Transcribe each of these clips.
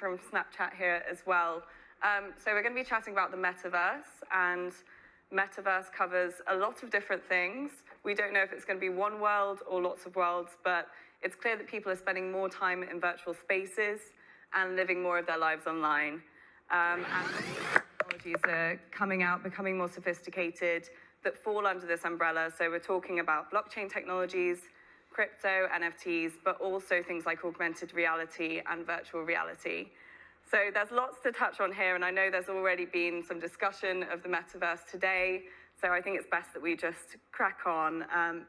from Snapchat here as well. So we're going to be chatting about the Metaverse, and Metaverse covers a lot of different things. We don't know if it's going to be one world or lots of worlds, but it's clear that people are spending more time in virtual spaces and living more of their lives online. And technologies are coming out, becoming more sophisticated, that fall under this umbrella. So we're talking about blockchain technologies, crypto, NFTs, but also things like augmented reality and virtual reality. So there's lots to touch on here, and I know there's already been some discussion of the Metaverse today, so I think it's best that we just crack on.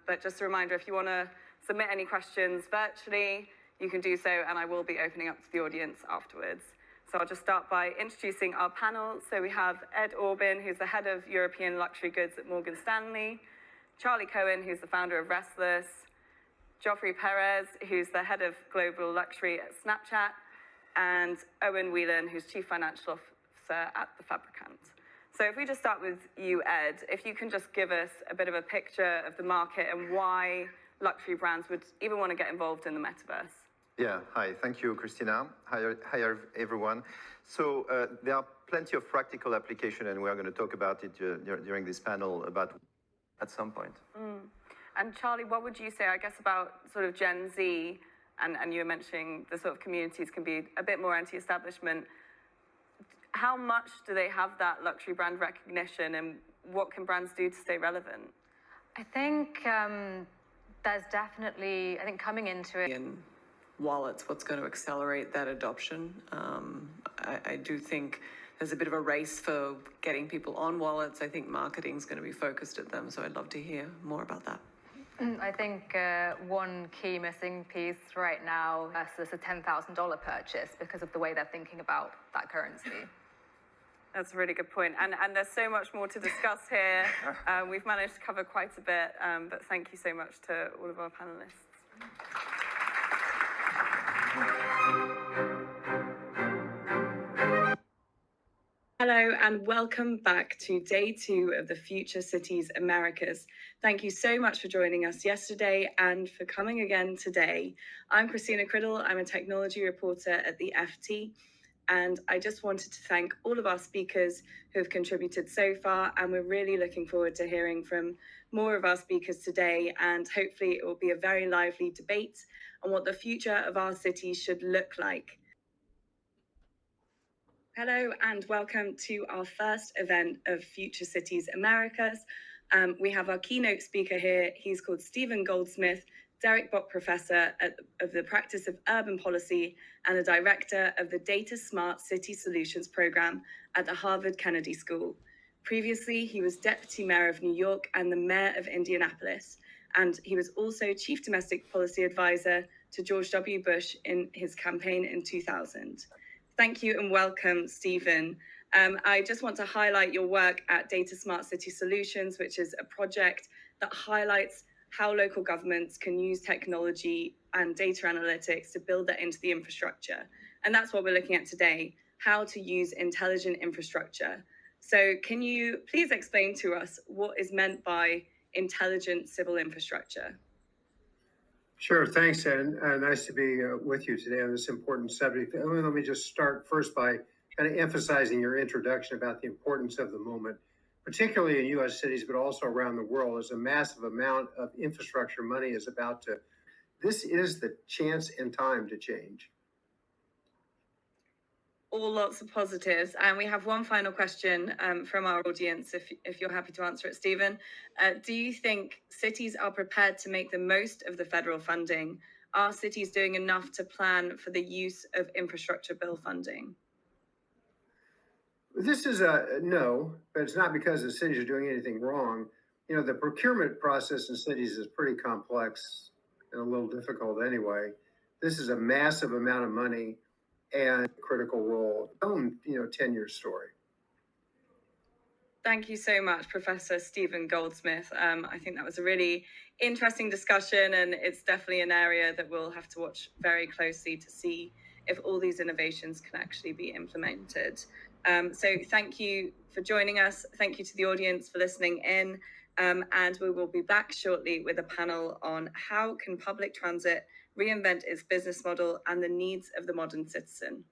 But just a reminder, if you want to submit any questions virtually, you can do so, and I will be opening up to the audience afterwards. So I'll just start by introducing our panel. So we have Ed Orbin, who's the head of European luxury goods at Morgan Stanley, Charlie Cohen, who's the founder of Restless, Joffrey Perez, who's the head of global luxury at Snapchat, and Owen Whelan, who's chief financial officer at the Fabricant. So if we just start with you, Ed, if you can just give us a bit of a picture of the market and why luxury brands would even want to get involved in the Metaverse. Yeah, hi, thank you, Cristina. Hi everyone. So there are plenty of practical application, and we're going to talk about it during this panel about at some point. And Charlie, what would you say, I guess, about sort of Gen Z, and you were mentioning the sort of communities can be a bit more anti-establishment. How much do they have that luxury brand recognition, and what can brands do to stay relevant? I think there's definitely, I think coming into it, wallets, what's going to accelerate that adoption. I do think there's a bit of a race for getting people on wallets. I think marketing is going to be focused at them, so I'd love to hear more about that. I think one key missing piece right now is a $10,000 purchase because of the way they're thinking about that currency. That's a really good point. And there's so much more to discuss here. We've managed to cover quite a bit, but thank you so much to all of our panelists. Hello and welcome back to day 2 of the Future Cities Americas. Thank you so much for joining us yesterday and for coming again today. I'm Cristina Criddle. I'm a technology reporter at the FT, and I just wanted to thank all of our speakers who have contributed so far, and we're really looking forward to hearing from more of our speakers today, and hopefully it will be a very lively debate on what the future of our cities should look like. Hello and welcome to our first event of Future Cities Americas. We have our keynote speaker here. He's called Stephen Goldsmith, Derek Bock Professor of the Practice of Urban Policy and the Director of the Data Smart City Solutions Program at the Harvard Kennedy School. Previously, he was Deputy Mayor of New York and the Mayor of Indianapolis, and he was also Chief Domestic Policy Advisor to George W. Bush in his campaign in 2000. Thank you and welcome, Stephen. I just want to highlight your work at Data Smart City Solutions, which is a project that highlights how local governments can use technology and data analytics to build that into the infrastructure. And that's what we're looking at today, how to use intelligent infrastructure. So can you please explain to us what is meant by intelligent civil infrastructure? Sure, thanks, and nice to be with you today on this important subject. Let me just start first by kind of emphasizing your introduction about the importance of the moment, particularly in U.S. cities, but also around the world, as a massive amount of infrastructure money is about to. This is the chance and time to change. All lots of positives. And we have one final question from our audience, if you're happy to answer it, Stephen. Do you think cities are prepared to make the most of the federal funding? Are cities doing enough to plan for the use of infrastructure bill funding? This is a no, but it's not because the cities are doing anything wrong. You know, the procurement process in cities is pretty complex and a little difficult anyway. This is a massive amount of money and critical role. 10-year story. Thank you so much, Professor Stephen Goldsmith. I think that was a really interesting discussion, and it's definitely an area that we'll have to watch very closely to see if all these innovations can actually be implemented. So thank you for joining us. Thank you to the audience for listening in. And we will be back shortly with a panel on how can public transit reinvent its business model and the needs of the modern citizen.